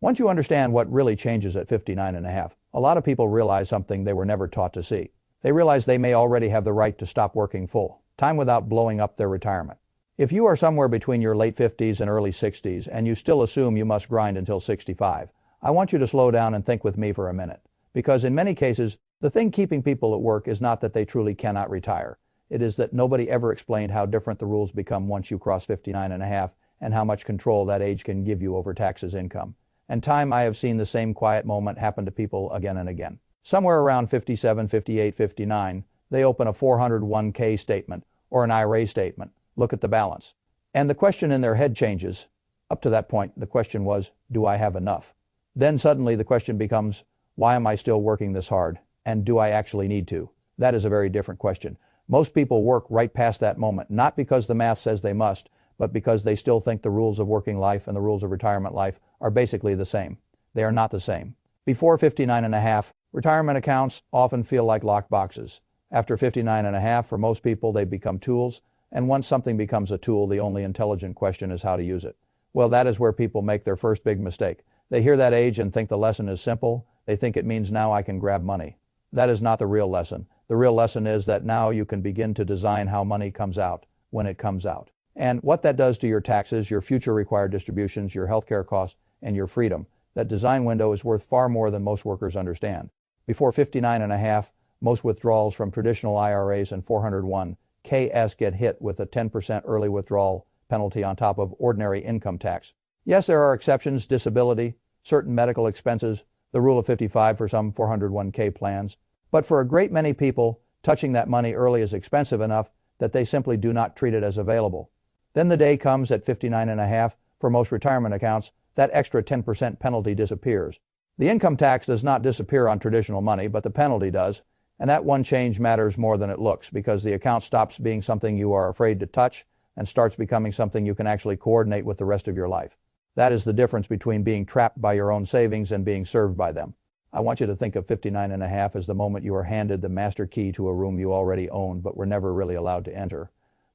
Once you understand what really changes at 59 and a half, a lot of people realize something they were never taught to see. They realize they may already have the right to stop working full time without blowing up their retirement. If you are somewhere between your late 50s and early 60s and you still assume you must grind until 65, I want you to slow down and think with me for a minute. Because in many cases, the thing keeping people at work is not that they truly cannot retire. It is that nobody ever explained how different the rules become once you cross 59 and a half and how much control that age can give you over taxes income. And time I have seen the same quiet moment happen to people again and again. Somewhere around 57, 58, 59, they open a 401k statement or an IRA statement. Look at the balance. And the question in their head changes. Up to that point, the question was, do I have enough? Then suddenly the question becomes, why am I still working this hard? And do I actually need to? That is a very different question. Most people work right past that moment, not because the math says they must, but because they still think the rules of working life and the rules of retirement life are basically the same. They are not the same. Before 59 and a half, retirement accounts often feel like locked boxes. After 59 and a half, for most people, they become tools. And once something becomes a tool, the only intelligent question is how to use it. Well, that is where people make their first big mistake. They hear that age and think the lesson is simple. They think it means now I can grab money. That is not the real lesson. The real lesson is that now you can begin to design how money comes out when it comes out. And what that does to your taxes, your future required distributions, your healthcare costs, and your freedom. That design window is worth far more than most workers understand. Before 59 and a half, most withdrawals from traditional IRAs and 401ks get hit with a 10% early withdrawal penalty on top of ordinary income tax. Yes, there are exceptions, disability, certain medical expenses, the rule of 55 for some 401k plans. But for a great many people, touching that money early is expensive enough that they simply do not treat it as available. Then the day comes at 59 and a half, for most retirement accounts, that extra 10% penalty disappears. The income tax does not disappear on traditional money, but the penalty does. And that one change matters more than it looks, because the account stops being something you are afraid to touch and starts becoming something you can actually coordinate with the rest of your life. That is the difference between being trapped by your own savings and being served by them. I want you to think of 59 and a half as the moment you are handed the master key to a room you already owned but were never really allowed to enter.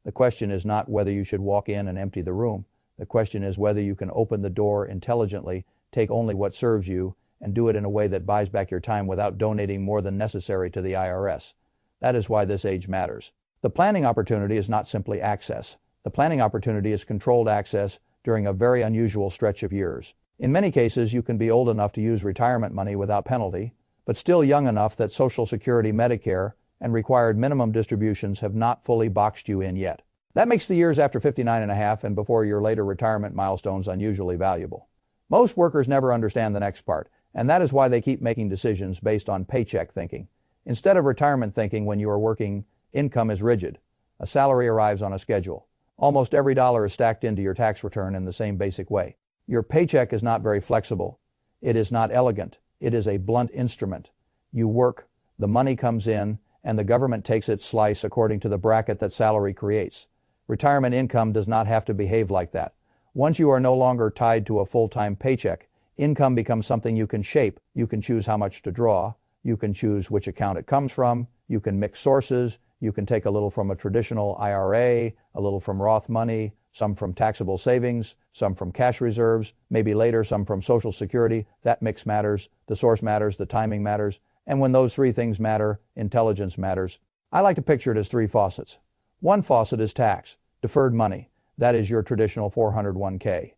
The question is not whether you should walk in and empty the room. The question is whether you can open the door intelligently, take only what serves you, and do it in a way that buys back your time without donating more than necessary to the IRS. That is why this age matters. The planning opportunity is not simply access. The planning opportunity is controlled access during a very unusual stretch of years. In many cases, you can be old enough to use retirement money without penalty, but still young enough that Social Security, Medicare, and required minimum distributions have not fully boxed you in yet. That makes the years after 59 and a half and before your later retirement milestones unusually valuable. Most workers never understand the next part, and that is why they keep making decisions based on paycheck thinking. Instead of retirement thinking, when you are working, income is rigid. A salary arrives on a schedule. Almost every dollar is stacked into your tax return in the same basic way. Your paycheck is not very flexible. It is not elegant. It is a blunt instrument. You work, the money comes in, and the government takes its slice according to the bracket that salary creates. Retirement income does not have to behave like that. Once you are no longer tied to a full-time paycheck, income becomes something you can shape. You can choose how much to draw. You can choose which account it comes from. You can mix sources. You can take a little from a traditional IRA, a little from Roth money, some from taxable savings, some from cash reserves, maybe later some from Social Security. That mix matters. The source matters. The timing matters. And when those three things matter, intelligence matters. I like to picture it as three faucets. One faucet is tax, deferred money. That is your traditional 401k,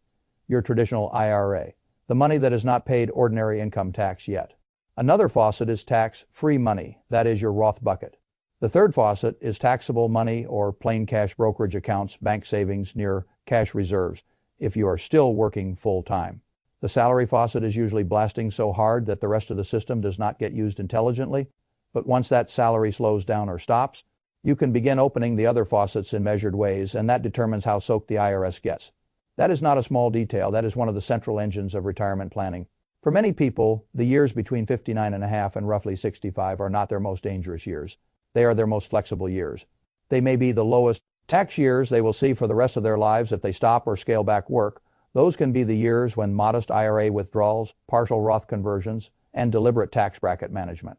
your traditional IRA, the money that has not paid ordinary income tax yet. Another faucet is tax-free money. That is your Roth bucket. The third faucet is taxable money or plain cash brokerage accounts, bank savings near cash reserves, if you are still working full-time. The salary faucet is usually blasting so hard that the rest of the system does not get used intelligently, but once that salary slows down or stops, you can begin opening the other faucets in measured ways, and that determines how soaked the IRS gets. That is not a small detail. That is one of the central engines of retirement planning. For many people, the years between 59 and a half and roughly 65 are not their most dangerous years. They are their most flexible years. They may be the lowest tax years they will see for the rest of their lives if they stop or scale back work. Those can be the years when modest IRA withdrawals, partial Roth conversions, and deliberate tax bracket management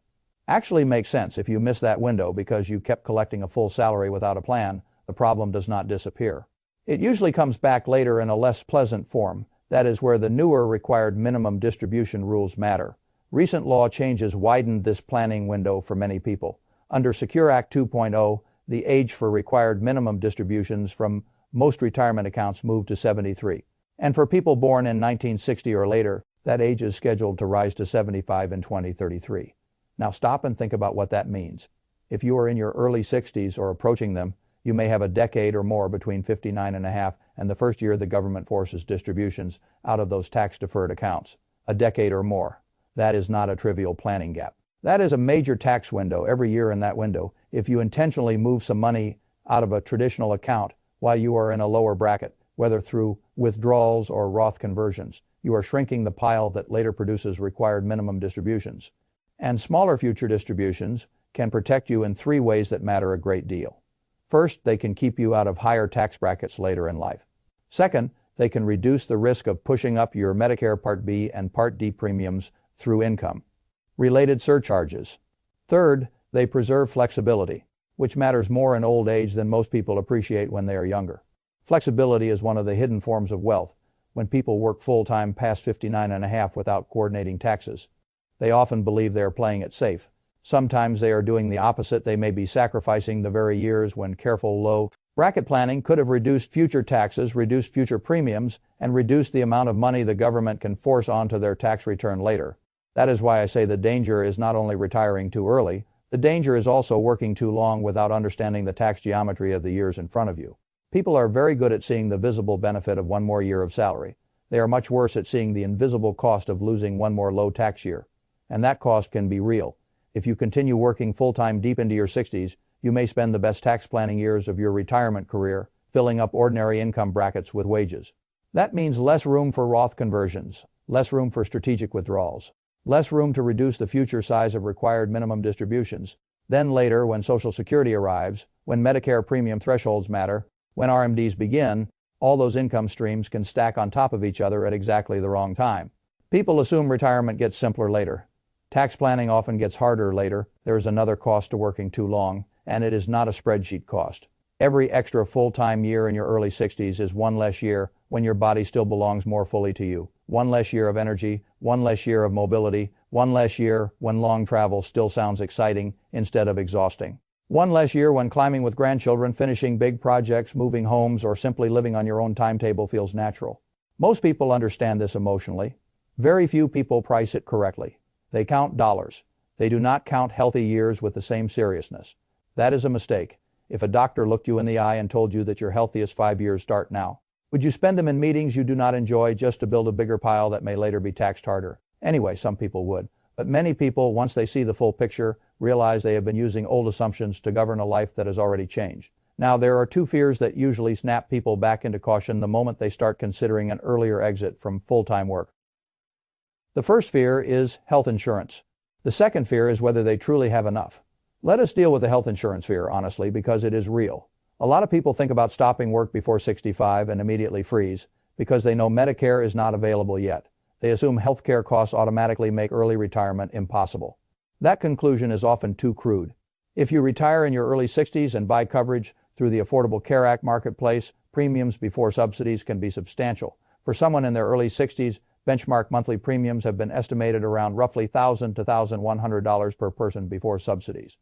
actually makes sense. If you miss that window because you kept collecting a full salary without a plan, the problem does not disappear. It usually comes back later in a less pleasant form. That is where the newer required minimum distribution rules matter. Recent law changes widened this planning window for many people. Under Secure Act 2.0, the age for required minimum distributions from most retirement accounts moved to 73. And for people born in 1960 or later, that age is scheduled to rise to 75 in 2033. Now stop and think about what that means. If you are in your early 60s or approaching them, you may have a decade or more between 59 and a half and the first year the government forces distributions out of those tax-deferred accounts. A decade or more. That is not a trivial planning gap. That is a major tax window every year in that window. If you intentionally move some money out of a traditional account while you are in a lower bracket, whether through withdrawals or Roth conversions, you are shrinking the pile that later produces required minimum distributions. And smaller future distributions can protect you in three ways that matter a great deal. First, they can keep you out of higher tax brackets later in life. Second, they can reduce the risk of pushing up your Medicare Part B and Part D premiums through income-related surcharges. Third, they preserve flexibility, which matters more in old age than most people appreciate when they are younger. Flexibility is one of the hidden forms of wealth. When people work full-time past 59 and a half without coordinating taxes, they often believe they are playing it safe. Sometimes they are doing the opposite. They may be sacrificing the very years when careful low bracket planning could have reduced future taxes, reduced future premiums, and reduced the amount of money the government can force onto their tax return later. That is why I say the danger is not only retiring too early, the danger is also working too long without understanding the tax geometry of the years in front of you. People are very good at seeing the visible benefit of one more year of salary. They are much worse at seeing the invisible cost of losing one more low tax year. And that cost can be real. If you continue working full-time deep into your 60s, you may spend the best tax planning years of your retirement career filling up ordinary income brackets with wages. That means less room for Roth conversions, less room for strategic withdrawals, less room to reduce the future size of required minimum distributions. Then later, when Social Security arrives, when Medicare premium thresholds matter, when RMDs begin, all those income streams can stack on top of each other at exactly the wrong time. People assume retirement gets simpler later. Tax planning often gets harder later. There is another cost to working too long, and it is not a spreadsheet cost. Every extra full-time year in your early 60s is one less year when your body still belongs more fully to you. One less year of energy, one less year of mobility, one less year when long travel still sounds exciting instead of exhausting. One less year when climbing with grandchildren, finishing big projects, moving homes, or simply living on your own timetable feels natural. Most people understand this emotionally. Very few people price it correctly. They count dollars. They do not count healthy years with the same seriousness. That is a mistake. If a doctor looked you in the eye and told you that your healthiest 5 years start now, would you spend them in meetings you do not enjoy just to build a bigger pile that may later be taxed harder? Anyway, some people would. But many people, once they see the full picture, realize they have been using old assumptions to govern a life that has already changed. Now, there are two fears that usually snap people back into caution the moment they start considering an earlier exit from full-time work. The first fear is health insurance. The second fear is whether they truly have enough. Let us deal with the health insurance fear, honestly, because it is real. A lot of people think about stopping work before 65 and immediately freeze because they know Medicare is not available yet. They assume healthcare costs automatically make early retirement impossible. That conclusion is often too crude. If you retire in your early 60s and buy coverage through the Affordable Care Act marketplace, premiums before subsidies can be substantial. For someone in their early 60s, benchmark monthly premiums have been estimated around roughly $1,000 to $1,100 per person before subsidies.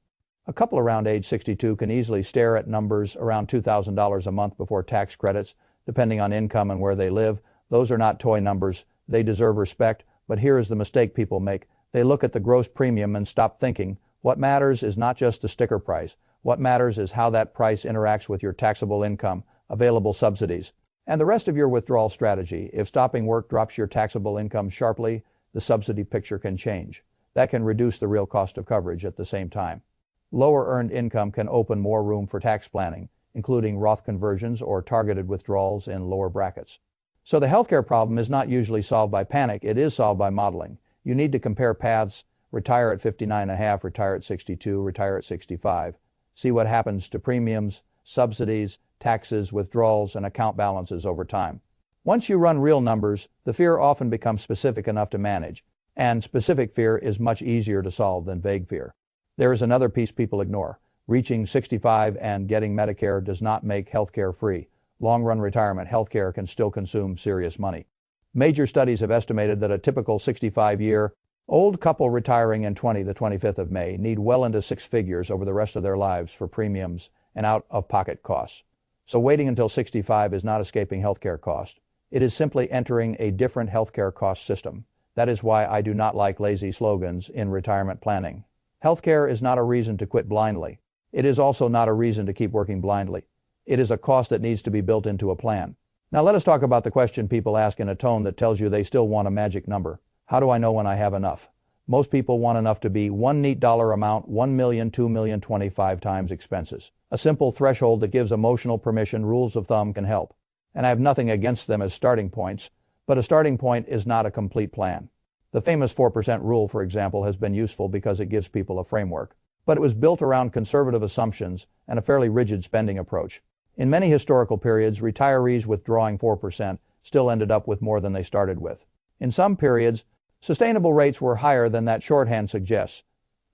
A couple around age 62 can easily stare at numbers around $2,000 a month before tax credits, depending on income and where they live. Those are not toy numbers. They deserve respect, but here is the mistake people make. They look at the gross premium and stop thinking. What matters is not just the sticker price. What matters is how that price interacts with your taxable income, available subsidies, and the rest of your withdrawal strategy. If stopping work drops your taxable income sharply, the subsidy picture can change. That can reduce the real cost of coverage at the same time. Lower earned income can open more room for tax planning, including Roth conversions or targeted withdrawals in lower brackets. So the healthcare problem is not usually solved by panic. It is solved by modeling. You need to compare paths. Retire at 59 and a half, retire at 62, retire at 65. See what happens to premiums, subsidies, taxes, withdrawals, and account balances over time. Once you run real numbers, the fear often becomes specific enough to manage, and specific fear is much easier to solve than vague fear. There is another piece people ignore. Reaching 65 and getting Medicare does not make healthcare free. Long-run retirement healthcare can still consume serious money. Major studies have estimated that a typical 65-year-old couple retiring in the 25th of May need well into six figures over the rest of their lives for premiums and out-of-pocket costs. So waiting until 65 is not escaping healthcare costs. It is simply entering a different healthcare cost system. That is why I do not like lazy slogans in retirement planning. Healthcare is not a reason to quit blindly. It is also not a reason to keep working blindly. It is a cost that needs to be built into a plan. Now let us talk about the question people ask in a tone that tells you they still want a magic number. How do I know when I have enough? Most people want enough to be one neat dollar amount, 1 million, 2 million, 25 times expenses. A simple threshold that gives emotional permission, rules of thumb can help. And I have nothing against them as starting points, but a starting point is not a complete plan. The famous 4% rule, for example, has been useful because it gives people a framework. But it was built around conservative assumptions and a fairly rigid spending approach. In many historical periods, retirees withdrawing 4% still ended up with more than they started with. In some periods, sustainable rates were higher than that shorthand suggests.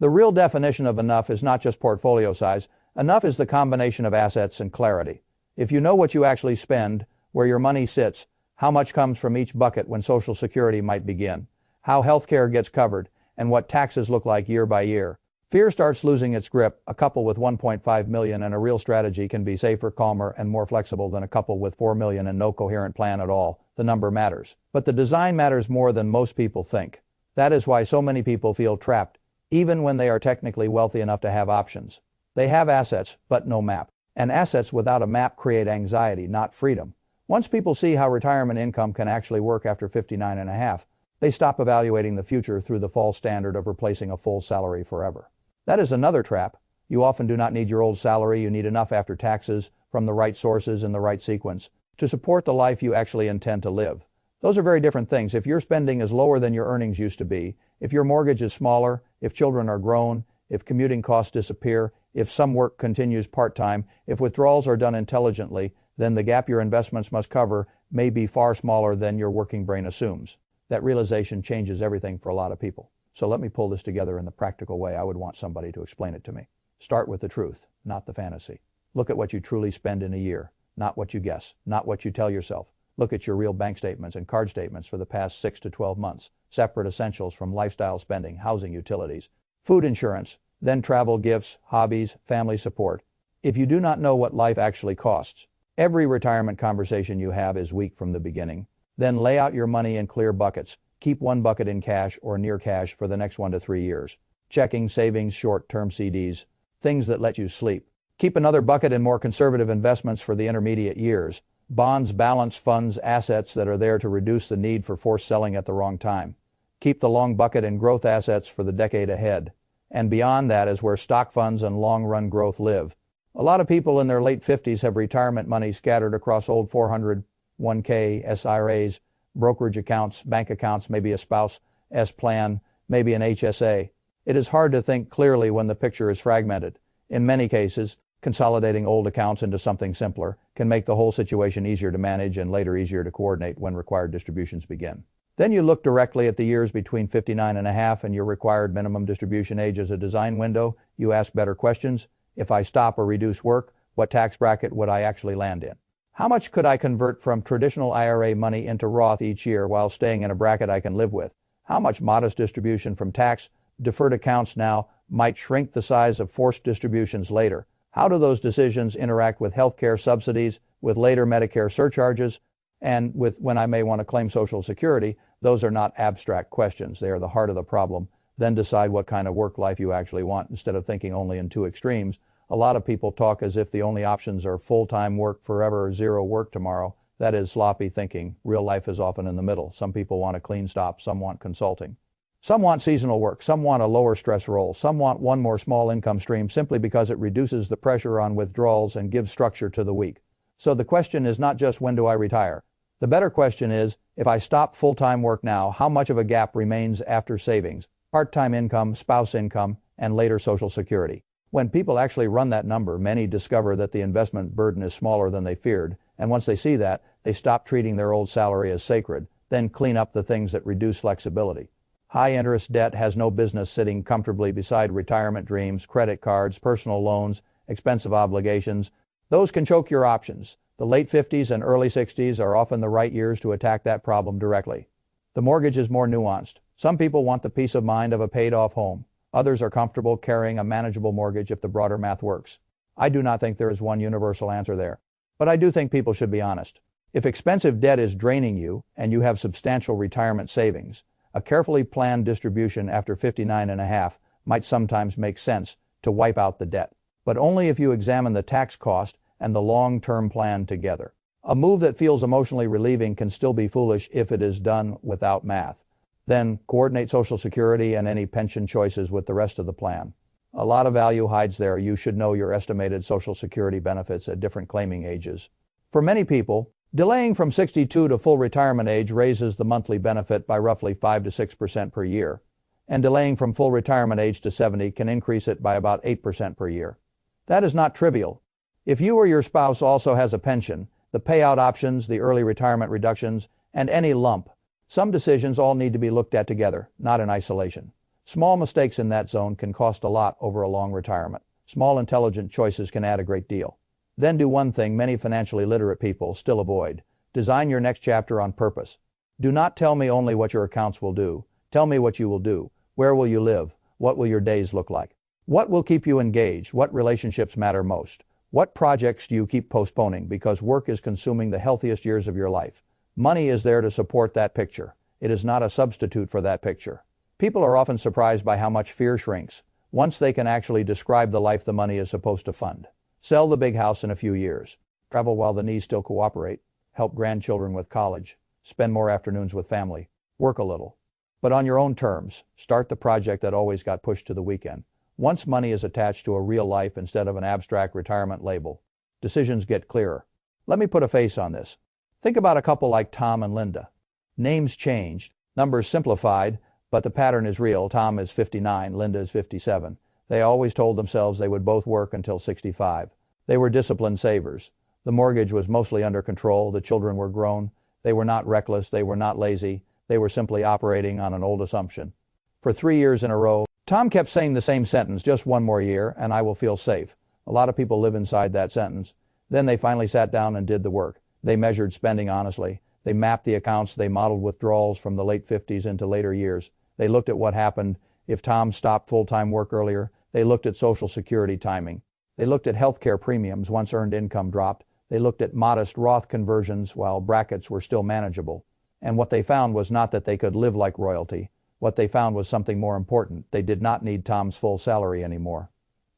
The real definition of enough is not just portfolio size. Enough is the combination of assets and clarity. If you know what you actually spend, where your money sits, how much comes from each bucket when Social Security might begin, how health care gets covered, and what taxes look like year by year, fear starts losing its grip. A couple with 1.5 million and a real strategy can be safer, calmer, and more flexible than a couple with 4 million and no coherent plan at all. The number matters. But the design matters more than most people think. That is why so many people feel trapped, even when they are technically wealthy enough to have options. They have assets, but no map. And assets without a map create anxiety, not freedom. Once people see how retirement income can actually work after 59 and a half, they stop evaluating the future through the false standard of replacing a full salary forever. That is another trap. You often do not need your old salary. You need enough after taxes from the right sources in the right sequence to support the life you actually intend to live. Those are very different things. If your spending is lower than your earnings used to be, if your mortgage is smaller, if children are grown, if commuting costs disappear, if some work continues part-time, if withdrawals are done intelligently, then the gap your investments must cover may be far smaller than your working brain assumes. That realization changes everything for a lot of people. So let me pull this together in the practical way I would want somebody to explain it to me. Start with the truth, not the fantasy. Look at what you truly spend in a year, not what you guess, not what you tell yourself. Look at your real bank statements and card statements for the past 6 to 12 months. Separate essentials from lifestyle spending, housing, utilities, food insurance, then travel, gifts, hobbies, family support. If you do not know what life actually costs, every retirement conversation you have is weak from the beginning. Then lay out your money in clear buckets. Keep one bucket in cash or near cash for the next 1 to 3 years. Checking, savings, short-term CDs, things that let you sleep. Keep another bucket in more conservative investments for the intermediate years. Bonds, balance funds, assets that are there to reduce the need for forced selling at the wrong time. Keep the long bucket in growth assets for the decade ahead. And beyond that is where stock funds and long-run growth live. A lot of people in their late 50s have retirement money scattered across old 401k, SRAs, brokerage accounts, bank accounts, maybe a spouse's plan, maybe an HSA. It is hard to think clearly when the picture is fragmented. In many cases, consolidating old accounts into something simpler can make the whole situation easier to manage and later easier to coordinate when required distributions begin. Then you look directly at the years between 59 and a half and your required minimum distribution age as a design window. You ask better questions. If I stop or reduce work, what tax bracket would I actually land in? How much could I convert from traditional IRA money into Roth each year while staying in a bracket I can live with? How much modest distribution from tax-deferred accounts now might shrink the size of forced distributions later? How do those decisions interact with healthcare subsidies, with later Medicare surcharges, and with when I may want to claim Social Security? Those are not abstract questions. They are the heart of the problem. Then decide what kind of work life you actually want instead of thinking only in two extremes. A lot of people talk as if the only options are full-time work forever or zero work tomorrow. That is sloppy thinking. Real life is often in the middle. Some people want a clean stop, some want consulting. Some want seasonal work, some want a lower stress role, some want one more small income stream simply because it reduces the pressure on withdrawals and gives structure to the week. So the question is not just when do I retire? The better question is, if I stop full-time work now, how much of a gap remains after savings, part-time income, spouse income, and later Social Security? When people actually run that number, many discover that the investment burden is smaller than they feared, and once they see that, they stop treating their old salary as sacred, then clean up the things that reduce flexibility. High-interest debt has no business sitting comfortably beside retirement dreams, credit cards, personal loans, expensive obligations, Those can choke your options. The late 50s and early 60s are often the right years to attack that problem directly. The mortgage is more nuanced. Some people want the peace of mind of a paid-off home. Others are comfortable carrying a manageable mortgage if the broader math works. I do not think there is one universal answer there. But I do think people should be honest. If expensive debt is draining you and you have substantial retirement savings, a carefully planned distribution after 59 and a half might sometimes make sense to wipe out the debt. But only if you examine the tax cost and the long-term plan together. A move that feels emotionally relieving can still be foolish if it is done without math. Then coordinate Social Security and any pension choices with the rest of the plan. A lot of value hides there. You should know your estimated Social Security benefits at different claiming ages. For many people, delaying from 62 to full retirement age raises the monthly benefit by roughly 5 to 6% per year, and delaying from full retirement age to 70 can increase it by about 8% per year. That is not trivial. If you or your spouse also has a pension, the payout options, the early retirement reductions, and any lump, some decisions all need to be looked at together, not in isolation. Small mistakes in that zone can cost a lot over a long retirement. Small intelligent choices can add a great deal. Then do one thing many financially literate people still avoid. Design your next chapter on purpose. Do not tell me only what your accounts will do. Tell me what you will do. Where will you live? What will your days look like? What will keep you engaged? What relationships matter most? What projects do you keep postponing because work is consuming the healthiest years of your life? Money is there to support that picture. It is not a substitute for that picture. People are often surprised by how much fear shrinks once they can actually describe the life the money is supposed to fund. Sell the big house in a few years. Travel while the knees still cooperate. Help grandchildren with college. Spend more afternoons with family. Work a little. But on your own terms. Start the project that always got pushed to the weekend. Once money is attached to a real life instead of an abstract retirement label, decisions get clearer. Let me put a face on this. Think about a couple like Tom and Linda. Names changed, numbers simplified, but the pattern is real. Tom is 59, Linda is 57. They always told themselves they would both work until 65. They were disciplined savers. The mortgage was mostly under control. The children were grown. They were not reckless. They were not lazy. They were simply operating on an old assumption. For 3 years in a row, Tom kept saying the same sentence, just one more year, and I will feel safe. A lot of people live inside that sentence. Then they finally sat down and did the work. They measured spending honestly. They mapped the accounts. They modeled withdrawals from the late 50s into later years. They looked at what happened if Tom stopped full-time work earlier. They looked at Social Security timing. They looked at healthcare premiums once earned income dropped. They looked at modest Roth conversions while brackets were still manageable. And what they found was not that they could live like royalty. What they found was something more important. They did not need Tom's full salary anymore.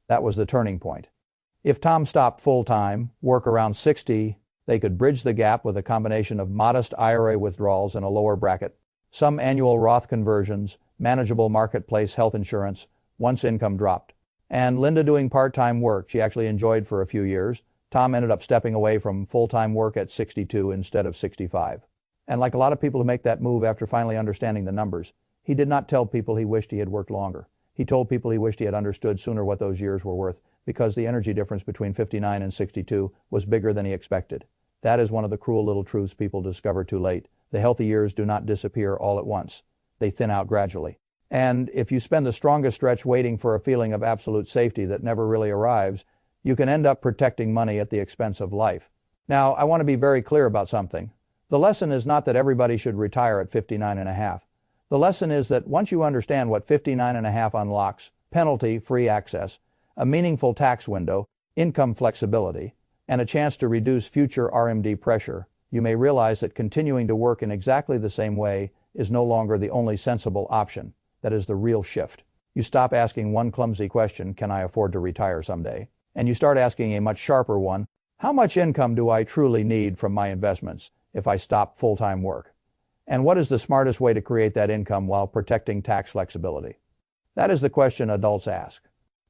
That was the turning point. If Tom stopped full-time, work around 60, they could bridge the gap with a combination of modest IRA withdrawals in a lower bracket, some annual Roth conversions, manageable marketplace health insurance once income dropped. And Linda doing part-time work she actually enjoyed for a few years. Tom ended up stepping away from full-time work at 62 instead of 65. And like a lot of people who make that move after finally understanding the numbers, he did not tell people he wished he had worked longer. He told people he wished he had understood sooner what those years were worth, because the energy difference between 59 and 62 was bigger than he expected. That is one of the cruel little truths people discover too late. The healthy years do not disappear all at once. They thin out gradually. And if you spend the strongest stretch waiting for a feeling of absolute safety that never really arrives, you can end up protecting money at the expense of life. Now, I want to be very clear about something. The lesson is not that everybody should retire at 59 and a half. The lesson is that once you understand what 59 and a half unlocks, penalty-free access, a meaningful tax window, income flexibility, and a chance to reduce future RMD pressure, you may realize that continuing to work in exactly the same way is no longer the only sensible option. That is the real shift. You stop asking one clumsy question, can I afford to retire someday? And you start asking a much sharper one, how much income do I truly need from my investments if I stop full-time work? And what is the smartest way to create that income while protecting tax flexibility? That is the question adults ask.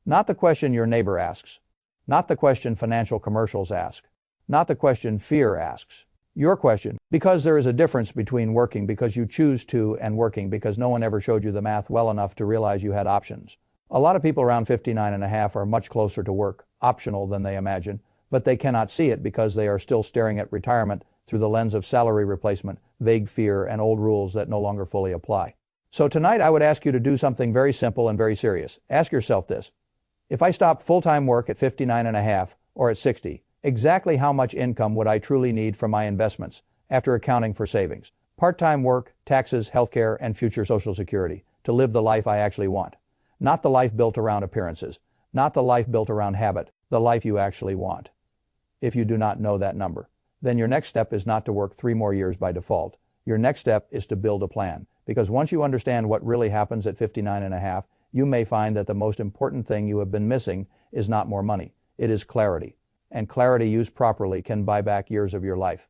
Not the question your neighbor asks. Not the question financial commercials ask. Not the question fear asks. Your question, because there is a difference between working because you choose to and working because no one ever showed you the math well enough to realize you had options. A lot of people around 59 and a half are much closer to work, optional than they imagine, but they cannot see it because they are still staring at retirement through the lens of salary replacement, vague fear, and old rules that no longer fully apply. So tonight I would ask you to do something very simple and very serious. Ask yourself this. If I stop full-time work at 59 and a half or at 60, Exactly how much income would I truly need from my investments after accounting for savings, part-time work, taxes, healthcare, and future Social Security to live the life I actually want? Not the life built around appearances, not the life built around habit, the life you actually want. If you do not know that number, then your next step is not to work 3 more years by default. Your next step is to build a plan, because once you understand what really happens at 59 and a half, you may find that the most important thing you have been missing is not more money. It is clarity. And clarity used properly can buy back years of your life.